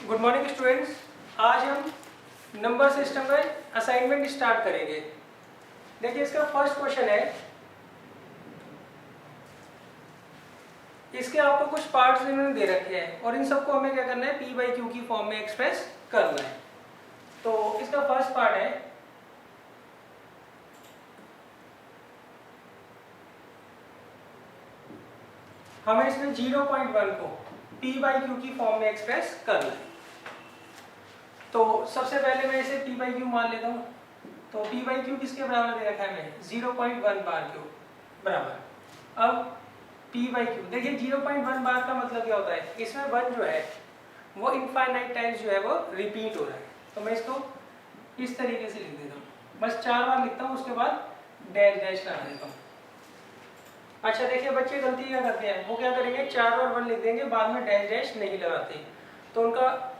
Good morning students. आज हम number system में असाइनमेंट स्टार्ट करेंगे। देखिए इसका फर्स्ट क्वेश्चन है, इसके आपको कुछ पार्ट्स इन्होंने दे रखे हैं और इन सबको हमें क्या करना है, पी बाई क्यू की फॉर्म में एक्सप्रेस करना है। तो इसका फर्स्ट पार्ट है, हमें इसमें 0.1 को पी बाई क्यू की फॉर्म में एक्सप्रेस करना है। तो सबसे पहले मैं इसे पी बाई क्यू मान लेता हूँ। तो पी बाई क्यू किसके बराबर दे रखा है, हमें 0.1 बार क्यू बराबर। अब पी बाई क्यू देखिए 0.1 बार का मतलब क्या होता है, इसमें 1 जो है वो इनफाइनाइट टाइम्स जो है वो रिपीट हो रहा है। तो मैं इसको इस तरीके से लिख देता हूँ, बस 4 बार लिखता हूँ, उसके बाद डैश डैश लगा देता हूँ। अच्छा देखिए बच्चे गलती क्या करते हैं, वो क्या करेंगे 4 और 1 लिख देंगे, बाद में डैश डैश नहीं लगाते। तो उनका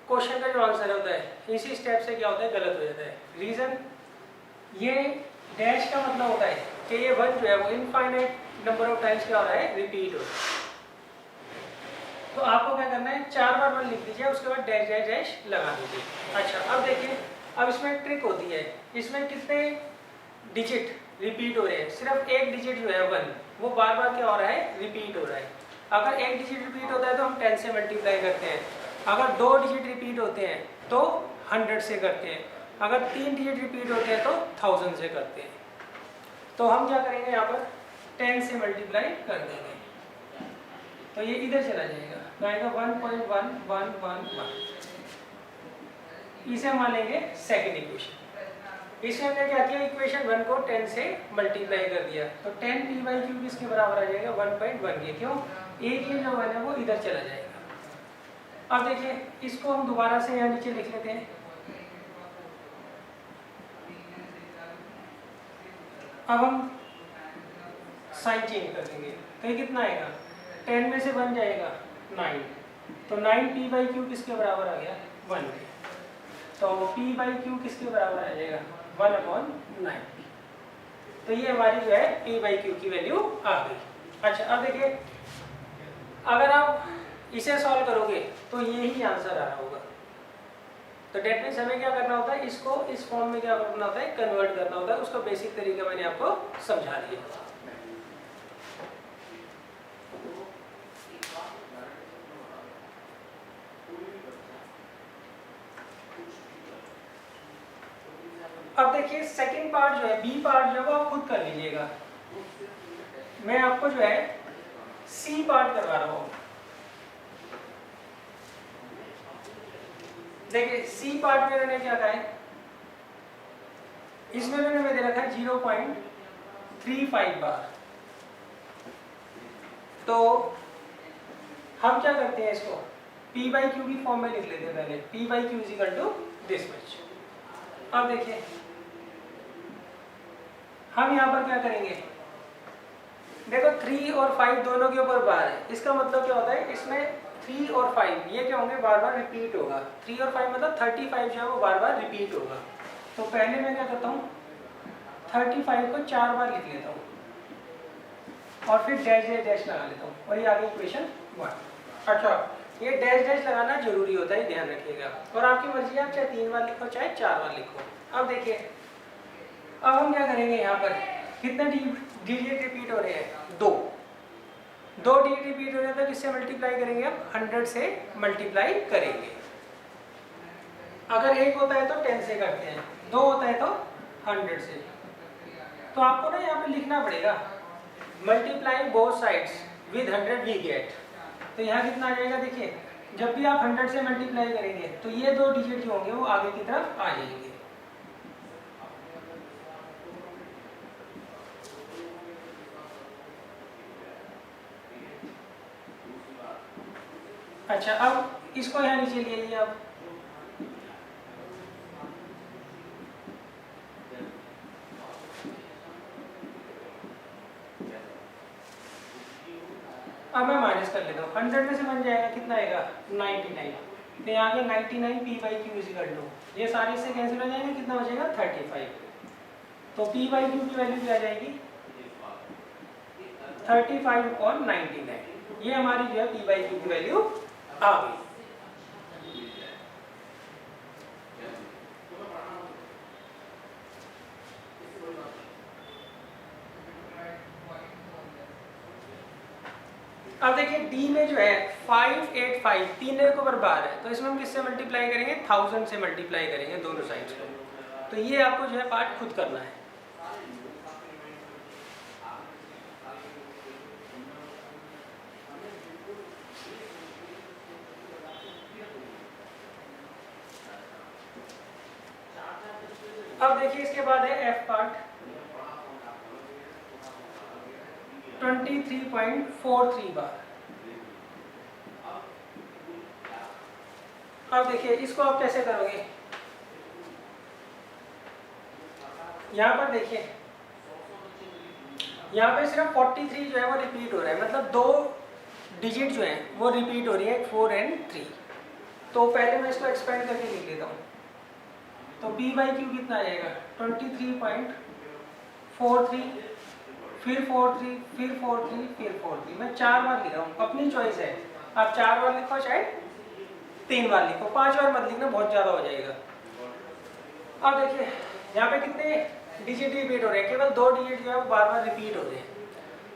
क्वेश्चन का जो आंसर होता है इसी स्टेप से क्या होता है, गलत हो जाता है। रीजन ये डैश का मतलब होता है कि ये 1 जो है वो इनफाइनाइट नंबर ऑफ टाइम्स क्या हो रहा है, रिपीट हो रहा है। तो आपको क्या करना है, 4 बार 1 लिख दीजिए, उसके बाद डैश डैश डैश लगा दीजिए। अच्छा अब देखिए, अब इसमें ट्रिक होती है, इसमें कितने डिजिट रिपीट हो रहे हैं, सिर्फ एक डिजिट जो है 1 वो बार बार क्या हो रहा है, रिपीट हो रहा है। अगर एक डिजिट रिपीट होता है तो हम 10 से मल्टीप्लाई करते हैं, अगर 2 डिजिट रिपीट होते हैं तो 100 से करते हैं, अगर 3 डिजिट रिपीट होते हैं तो 1000 से करते हैं। तो हम क्या करेंगे, यहाँ पर 10 से मल्टीप्लाई कर देंगे, तो ये इधर चला जाएगा, तो आएगा 1.1111। इसे मान लेंगे सेकेंड इक्वेशन। इसमें हमने क्या किया, इक्वेशन 1 को 10 से मल्टीप्लाई कर दिया, तो 10 पी बाई क्यू किसके बराबर आ जाएगा, 1.1 के। क्यों, एक ये जो 1 है वो इधर चला जाएगा। अब देखिए इसको हम दोबारा से यहाँ नीचे लिख लेते हैं। अब हम साइन चेंज कर देंगे, तो ये कितना आएगा, 10 में से 1 जाएगा 9, तो 9 पी बाई क्यू किसके बराबर आ गया, 1 के। तो पी बाई क्यू किसके बराबर आ जाएगा, 1/9। तो ये हमारी जो है पी बाई क्यू की वैल्यू आ गई। अच्छा अब देखिए, अगर आप इसे सॉल्व करोगे तो ये ही आंसर आ रहा होगा। तो डेट मीन्स हमें क्या करना होता है, इसको इस फॉर्म में क्या करना होता है, कन्वर्ट करना होता है। उसका बेसिक तरीका मैंने आपको समझा दिया। अब देखिए सेकंड पार्ट जो है, बी पार्ट जो है वो आप खुद कर लीजिएगा। मैं आपको जो है सी पार्ट करवा रहा हूँ। देखिए सी पार्ट में मैंने क्या कहा है, इसमें मैंने दे रखा है 0.35 बार। तो हम क्या करते हैं, इसको पी बाई क्यू की फॉर्म में लिख लेते हैं पहले, P by Q is equal to this much. अब देखिए हम यहाँ पर क्या करेंगे, देखो 3 और 5 दोनों के ऊपर बार है, इसका मतलब क्या होता है, इसमें 3 और 5 ये क्या होंगे, बार बार रिपीट होगा। 3 और 5 मतलब 35 जो है वो बार बार रिपीट होगा। तो पहले मैं क्या करता हूँ, 35 को 4 बार लिख लेता हूँ और फिर डैश डैश डैश लगा लेता हूँ, और ये आ गई इक्वेशन 1। अच्छा ये डैश डैश लगाना जरूरी होता है, ध्यान रखिएगा, और आपकी मर्जी है, आप चाहे 3 बार लिखो चाहे 4 बार लिखो। अब देखिए अब हम क्या करेंगे, यहाँ पर कितने डिजिट रिपीट हो रहे हैं, 2 डिजिट रिपीट हो रहे हैं, तो किससे मल्टीप्लाई करेंगे, अब 100 से मल्टीप्लाई करेंगे। अगर 1 होता है तो 10 से करते हैं, 2 होता है तो 100 से। तो आपको ना यहाँ पे लिखना पड़ेगा, multiply both sides with 100 we get. तो यहाँ कितना आ जाएगा, देखिए जब भी आप 100 से मल्टीप्लाई करेंगे तो ये 2 डिजिट जो होंगे वो आगे की तरफ आ जाएंगे। अच्छा अब इसको यहाँ नीचे ले आइए। अब मैं माइनस कर लेता हूँ, 100 में से बन जाएगा कितना आएगा, 99। तो यहाँ के 99 P by Q is equal to, ये सारे इससे कैंसिल हो जाएंगे, कितना बचेगा 35। तो पी बाई क्यू की वैल्यू क्या आ जाएगी, 35 और 99। ये हमारी जो है पी बाई क्यू की वैल्यू आ गई। अब देखिए डी में जो है 585 3 के ऊपर बार है, तो इसमें हम किससे मल्टीप्लाई करेंगे, 1000 से मल्टीप्लाई करेंगे दोनों साइड्स को। तो ये आपको जो है पार्ट खुद करना है। अब देखिए इसके बाद है एफ पार्ट 23.43 बार। अब देखिए इसको आप कैसे करोगे, यहाँ पर देखिए यहाँ पे सिर्फ 43 जो है वो रिपीट हो रहा है, मतलब 2 डिजिट जो है वो रिपीट हो रही है, 4 और 3। तो पहले मैं इसको एक्सपेंड करके लिख लेता हूँ। तो p बाई क्यू कितना आ जाएगा, 23.43, फिर 43, फिर 43, फिर 43। मैं 4 बार लिख रहा हूँ, अपनी चॉइस है, आप 4 बार लिखो चाहे 3 बार लिखो, 5 बार मत लिखना, बहुत ज़्यादा हो जाएगा। अब देखिए यहाँ पे कितने डिजिट रिपीट हो रहे हैं, केवल 2 डिजिट जो है वो बार बार रिपीट हो रहे हैं।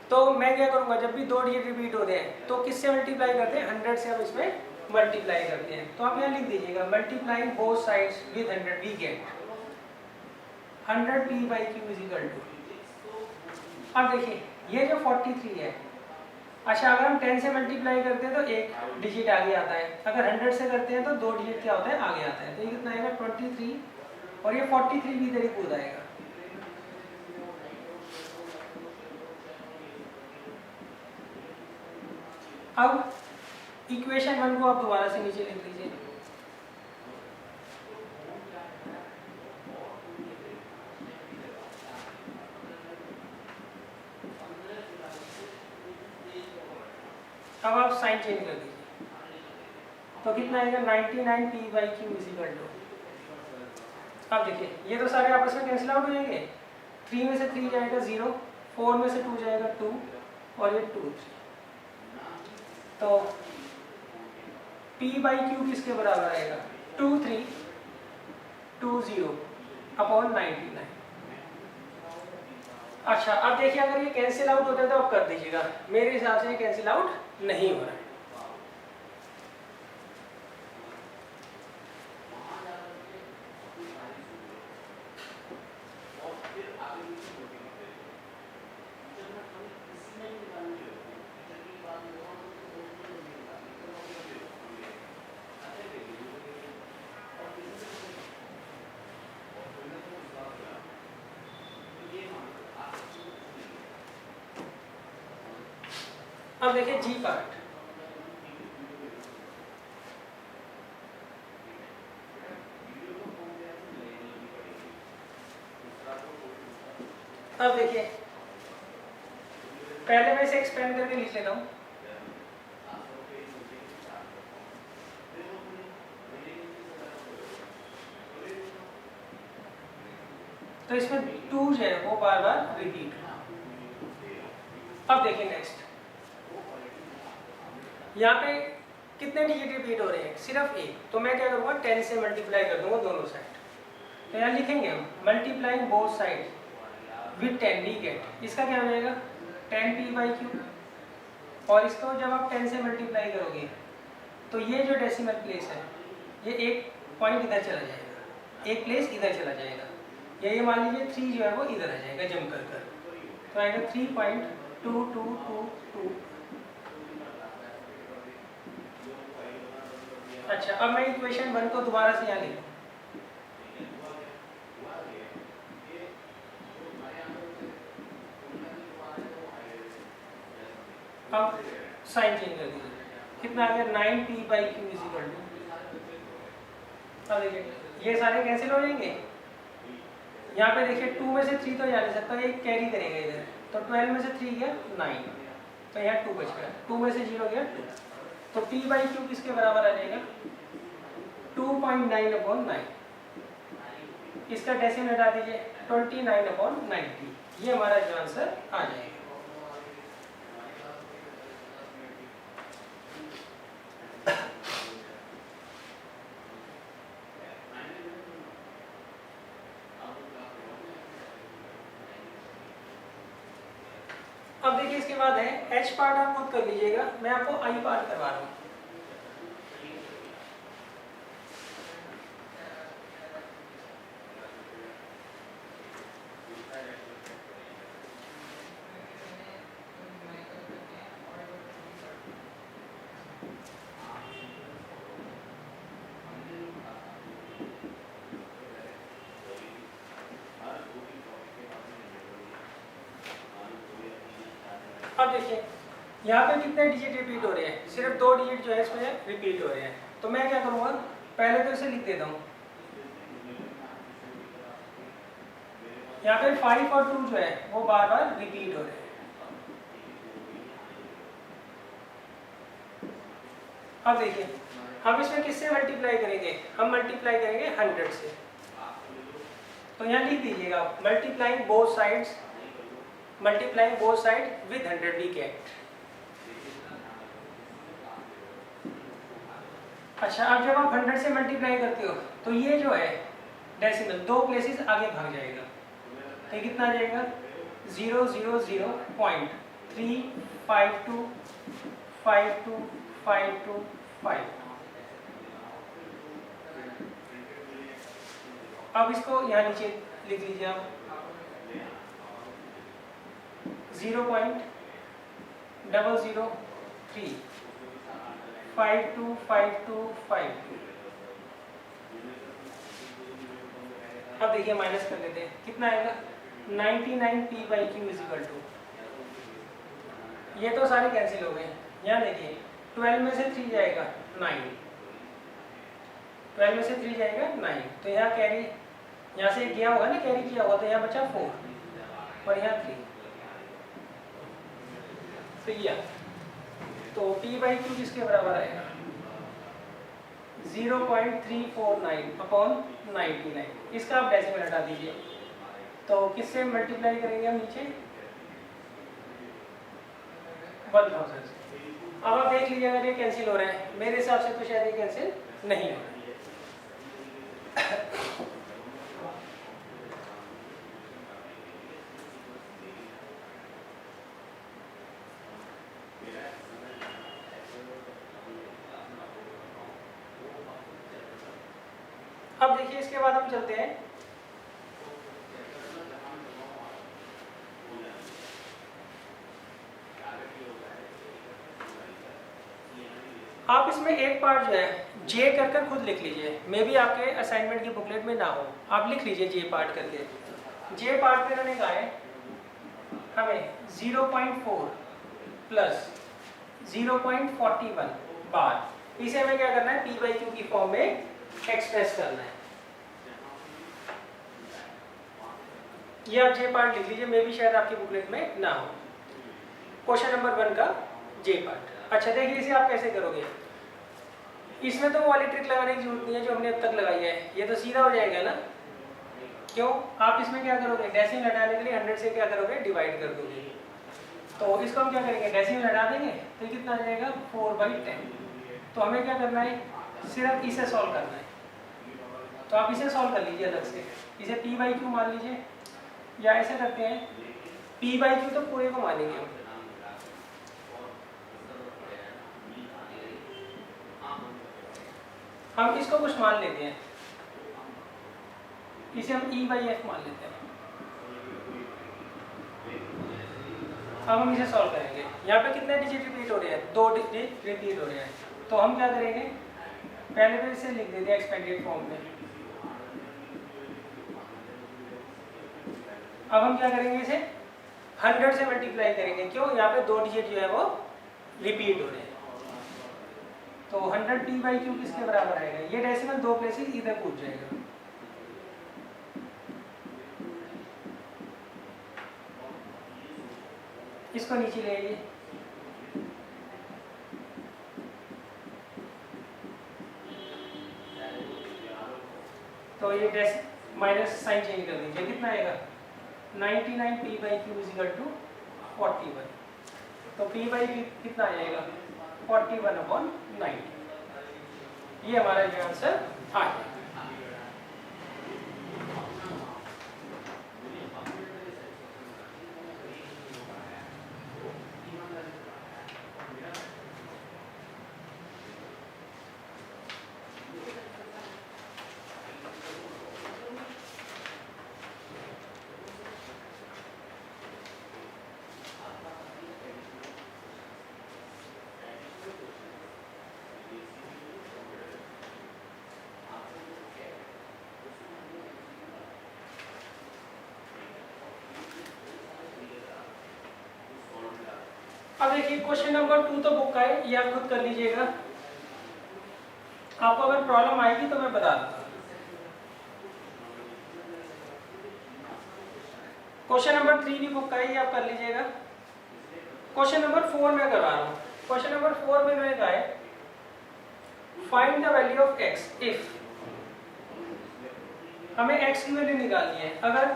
तो मैं क्या करूँगा, जब भी 2 डिजिट रिपीट हो रहे हैं तो किससे मल्टीप्लाई करते हैं, 100 से हम इसमें मल्टीप्लाई करते हैं। तो आप यहाँ लिख दीजिएगा multiplying both sides with 100 we get 100 p by Q is equal to. अब देखिए ये जो 43 है, अच्छा अगर हम 10 से मल्टीप्लाई करते हैं तो 1 डिजिट आगे आता है, अगर 100 से करते हैं तो 2 डिजिट क्या होता है, आगे आता है। तो ये कितना आएगा 23, और ये 43 भी इधर ही कूद आएगा। अब इक्वेशन 1 को आप दोबारा से नीचे लिख लीजिए। अब आप साइन चेंज कर दीजिए, तो कितना आएगा 99 p by Q is equal to. अब देखिए ये तो सारे आपस में कैंसिल आउट हो जाएंगे, 3 में से 3 जाएगा 0, 4 में से 2 जाएगा 2, और ये 2 3। तो p बाई क्यू किसके बराबर आएगा, 2320 अपॉन 99। अच्छा अब देखिए अगर ये कैंसिल आउट होता है तो आप कर दीजिएगा, मेरे हिसाब से ये कैंसिल आउट नहीं हो रहा है। अब देखिए जी पार्ट, अब देखिए पहले मैं इसे एक्सपेंड करके लिख लेता हूँ। तो इसमें 2 जो है वो बार बार रिपीट। अब देखिए नेक्स्ट, यहाँ पे कितने डिजिट रिपीट हो रहे हैं, सिर्फ 1। तो मैं क्या करूँगा, 10 से मल्टीप्लाई कर दूंगा दोनों साइड। तो यहाँ लिखेंगे हम multiplying both side with 10 we get, इसका क्या हो जाएगा 10 p बाई क्यू। और इसको जब आप 10 से मल्टीप्लाई करोगे तो ये जो डेसिमल प्लेस है ये एक पॉइंट इधर चला जाएगा, एक प्लेस इधर चला जाएगा, या ये मान लीजिए 3 जो है वो इधर आ जाएगा जम कर कर। तो आएगा 3.2222। अच्छा अब मैं इक्वेशन 1 को दोबारा से यहाँ लिखूँ। अब साइन चेंज कर दीजिए, कितना आ गया 9 p by Q is equal to. अब देखिए ये सारे कैंसिल हो जाएंगे, यहाँ पे देखिए 2 में से 3 तो जा नहीं सकता, ये कैरी करेगा इधर। तो 12 में से 3 गया 9, तो यहाँ 2 बच गया, 2 में से 0 गया 2। तो p बाई क्यू किसके बराबर आ जाएगा 2.9 अपॉन 9। इसका डेसिमल हटा दीजिए 29 अपॉन 90, ये हमारा जो आंसर आ जाएगा। अब देखिए इसके बाद है एच पार्ट आप खुद कर लीजिएगा, मैं आपको आई पार्ट करवा रहा हूँ। अब देखिए यहाँ पे कितने डिजिट रिपीट हो रहे हैं, सिर्फ 2 डिजिट जो है इसमें रिपीट हो रहे हैं। तो मैं क्या करूँगा, पहले तो इसे लिख देता हूँ। यहाँ पे 5 और 2 जो है वो बार बार रिपीट हो रहे हैं। अब देखिए हम इसमें किससे मल्टीप्लाई करेंगे, हम मल्टीप्लाई करेंगे 100 से। तो यहाँ लिख दीजिएगा multiplying both sides, multiplying both side with 100 we get. अच्छा, अब जब आप 100 से मल्टीप्लाई करते हो तो ये जो है डेसिमल 2 प्लेसेस आगे भाग जाएगा। तो ये कितना आ जाएगा 000.352525252। अब इसको यहाँ नीचे लिख लीजिए आप 0.003525252। अब देखिए माइनस कर लेते हैं, कितना आएगा 99p/q इजिकल टू, ये तो सारे कैंसिल हो गए। यहाँ देखिए 12 में से 3 जाएगा 9, 12 में से 3 जाएगा 9, तो यहाँ कैरी यहाँ से गया होगा ना, कैरी किया होगा, तो यहाँ बचा 4 और यहाँ 3। तो यह तो p/q किसके बराबर आएगा 0.349/99। इसका आप डेसिमल हटा दीजिए, तो किससे मल्टीप्लाई करेंगे हम नीचे 1000 से। अब आप देख लीजिए अगर ये कैंसिल हो रहा है, मेरे हिसाब से तो शायद ये कैंसिल नहीं हो रहा है। अब देखिए इसके बाद हम चलते हैं आप इसमें एक पार्ट जो है जे कर खुद लिख लीजिए, मे भी आपके असाइनमेंट की बुकलेट में ना हो, आप लिख लीजिए जे पार्ट करके। जे पार्ट पे इन्होंने कहा है हमें 0.4 प्लस 0.41 बार, इसे हमें क्या करना है p/q की फॉर्म में एक्सप्रेस करना है। ये आप जे पार्ट लिख लीजिए, मे भी शायद आपकी बुकलेट में ना हो। क्वेश्चन नंबर 1 का जे पार्ट। अच्छा देखिए इसे आप कैसे करोगे, इसमें तो वो वाली ट्रिक लगाने की जरूरत नहीं है जो हमने अब तक लगाई है, ये तो सीधा हो जाएगा ना। क्यों, आप इसमें क्या करोगे, डेसिमल हटाने के लिए 100 से क्या करोगे डिवाइड कर दोगे। तो इसको हम क्या करेंगे, डेसिमल हटा देंगे तो कितना आ जाएगा 4/10। तो हमें क्या करना है, सिर्फ इसे सॉल्व करना है। तो आप इसे सॉल्व कर लीजिए अलग से, इसे p/q मान लीजिए, या ऐसे करते हैं p/q तो पूरे को मानेंगे हम इसको कुछ मान लेते हैं, इसे हम e/f मान लेते हैं। अब हम इसे सॉल्व करेंगे, यहाँ पे कितने डिजिट रिपीट हो रहे हैं 2 डिजिट रिपीट हो रहे हैं। तो हम क्या करेंगे, पहले तो इसे लिख देते हैं एक्सपेंडेड फॉर्म में। अब हम क्या करेंगे, इसे 100 से मल्टीप्लाई करेंगे, क्यों, यहाँ पे 2 डिजिट जो है वो रिपीट हो रहे हैं। तो 100 p/q किसके बराबर आएगा, ये डेसिमल 2 प्लेसेस इधर कूद जाएगा। इसको नीचे ले आइए, तो ये माइनस साइन चेंज कर दीजिए, कितना आएगा 99p/q इजिकल टू 41। तो p/q कितना आ जाएगा 41/90। ये हमारा जो आंसर आ गया। अब देखिए क्वेश्चन नंबर 2 तो बुक का है, ये आप खुद कर लीजिएगा। आपको अगर प्रॉब्लम आएगी तो मैं बता दूंगा। क्वेश्चन नंबर 3 भी बुक का है, ये आप कर लीजिएगा। क्वेश्चन नंबर 4 में करवा रहा हूँ। क्वेश्चन नंबर 4 में मैंने कहा है find the value of x if, हमें एक्स की वैल्यू निकालनी है अगर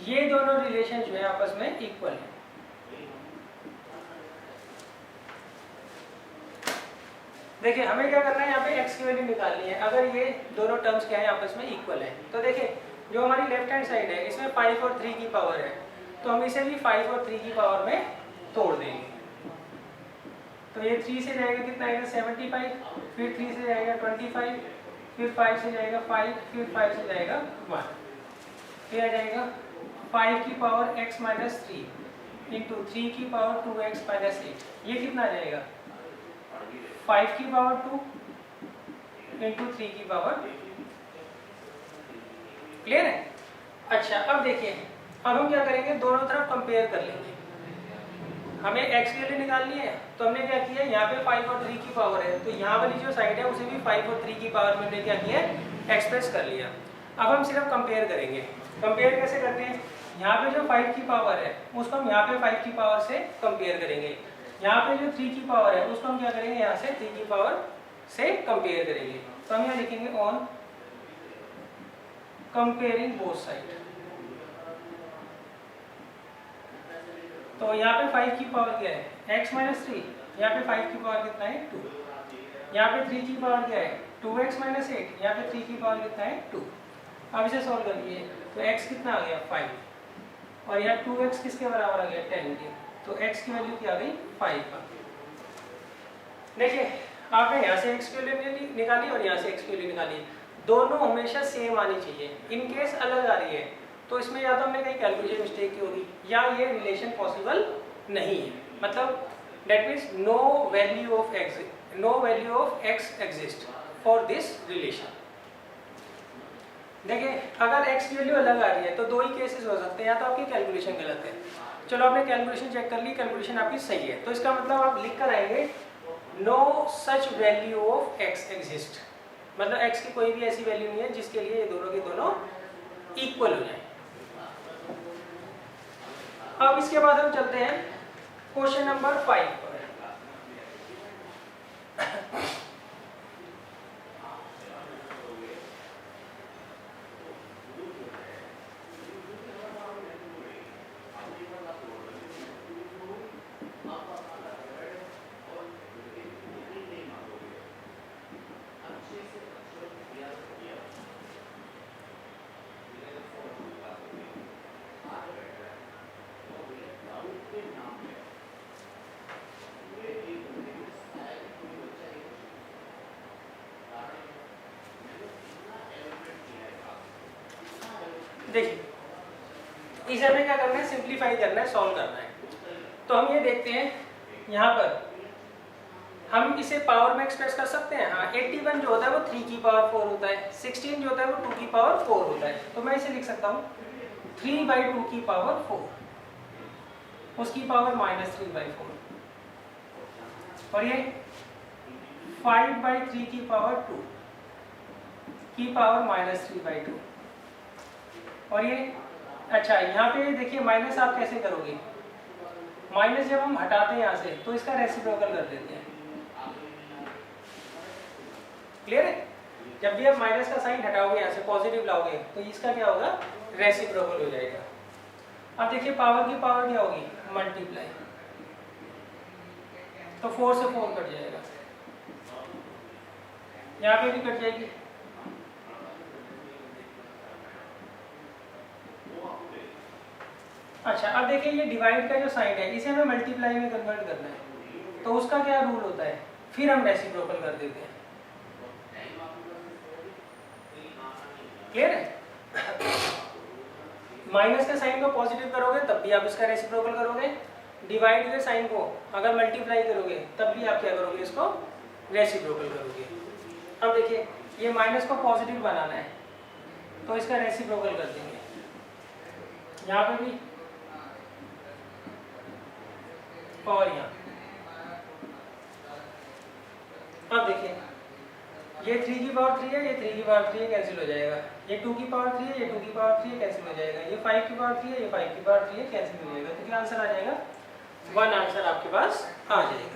ये दोनों रिलेशन जो है आपस में इक्वल है। देखिए हमें क्या करना है, यहाँ पे x की वैल्यू निकालनी है अगर ये दोनों टर्म्स क्या है आपस में इक्वल है। तो देखिए जो हमारी लेफ्ट हैंड साइड है इसमें 5 और 3 की पावर है, तो हम इसे भी 5 और 3 की पावर में तोड़ देंगे। तो ये 3 से जाएगा कितना आएगा 75, फिर 3 से जाएगा 25, फिर 5 से जाएगा 5, फिर 5 से जाएगा 1, फिर आ जाएगा 5 की पावर x माइनस 3 इंटू 3 की पावर 2x माइनस 8। ये कितना आ जाएगा 5 की पावर 2 इंटू 3 की पावर। क्लियर है? अच्छा अब देखिए, अब हम क्या करेंगे, दोनों तरफ कंपेयर कर लेंगे। हमें x की वैल्यू निकालनी है, तो हमने क्या किया, यहाँ पे 5 और 3 की पावर है, तो यहाँ वाली जो साइड है उसे भी 5 और 3 की पावर में हमने क्या किया है, एक्सप्रेस कर लिया। अब हम सिर्फ कंपेयर करेंगे। कंपेयर कैसे करते हैं, यहाँ पे जो 5 की पावर है उसको हम यहाँ पे 5 की पावर से कंपेयर करेंगे, यहाँ पे जो 3 की पावर है उसको हम क्या करेंगे, यहाँ से 3 की पावर से कंपेयर करेंगे। तो हम यहाँ लिखेंगे ऑन कंपेयरिंग बोथ साइड। तो यहाँ पे 5 की पावर क्या है x माइनस 3, यहाँ पे 5 की पावर कितना है 2, यहाँ पे 3 की पावर क्या है 2x माइनस 8, यहाँ पे 3 की पावर कितना है 2। अब इसे सॉल्व कर लिए तो x कितना आ गया 5 और यहाँ 2x किसके बराबर आ गया 10 के, तो x की वैल्यू क्या आ गई 5 का। देखिए आपने यहाँ से x की वैल्यू निकाली और यहाँ से x की वैल्यू निकाली, दोनों हमेशा सेम आनी चाहिए। इन केस अलग आ रही है तो इसमें या तो हमने कहीं कैलकुलेशन मिस्टेक की होगी या ये रिलेशन पॉसिबल नहीं है। मतलब that means no value of x exist for this relation. देखिए अगर x की वैल्यू अलग आ रही है तो दो ही केसेस हो सकते हैं, या तो आपकी कैलकुलेशन गलत है। चलो आपने कैलकुलेशन चेक कर ली, कैलकुलेशन आपकी सही है, तो इसका मतलब आप लिख कर आएंगे no such value of x exist, मतलब x की कोई भी ऐसी वैल्यू नहीं है जिसके लिए ये दोनों के दोनों इक्वल हो जाए। अब इसके बाद हम चलते हैं क्वेश्चन नंबर 5 पर। देखिए इसे हमें क्या करना है, सिंप्लीफाई करना है, सॉल्व करना है। तो हम ये देखते हैं यहाँ पर हम इसे पावर में एक्सप्रेस कर सकते हैं। हाँ 81 जो होता है वो 3 की पावर 4 होता है, 16 जो होता है वो 2 की पावर 4 होता है। तो मैं इसे लिख सकता हूँ 3/2 की पावर 4, उसकी पावर -3/4, और ये 5/3 की पावर 2 की पावर -3/2, और ये अच्छा यहाँ पे देखिए माइनस आप कैसे करोगे, माइनस जब हम हटाते हैं यहाँ से तो इसका रेसिप्रोकल कर देते हैं। क्लियर है? जब भी आप माइनस का साइन हटाओगे यहाँ से पॉजिटिव लाओगे तो इसका क्या होगा, रेसिप्रोकल हो जाएगा। अब देखिए पावर की पावर क्या होगी, मल्टीप्लाई, तो 4 से 4 कट जाएगा, यहाँ पे भी कट जाएगी। अच्छा अब देखिए ये डिवाइड का जो साइन है इसे हमें मल्टीप्लाई में कन्वर्ट करना है, तो उसका क्या रूल होता है, फिर हम रेसिप्रोकल कर देते हैं। क्लियर है? माइनस के साइन को पॉजिटिव करोगे तब भी आप इसका रेसिप्रोकल करोगे, डिवाइड के साइन को अगर मल्टीप्लाई करोगे तब भी आप क्या करोगे, इसको रेसिप्रोकल करोगे। अब देखिए ये माइनस को पॉजिटिव बनाना है तो इसका रेसिप्रोकल कर देंगे, यहाँ पे भी और यहाँ अब देखिए ये 3 की पावर 3 है, ये 3 की पावर 3 है, कैंसिल हो जाएगा। ये 2 की पावर 3 है, ये 2 की पावर 3 है, कैंसिल हो जाएगा। ये 5 की पावर 3 है, ये 5 की पावर 3 है, कैंसिल हो जाएगा। तो क्या आंसर आ जाएगा? 1 आंसर आपके पास आ जाएगा।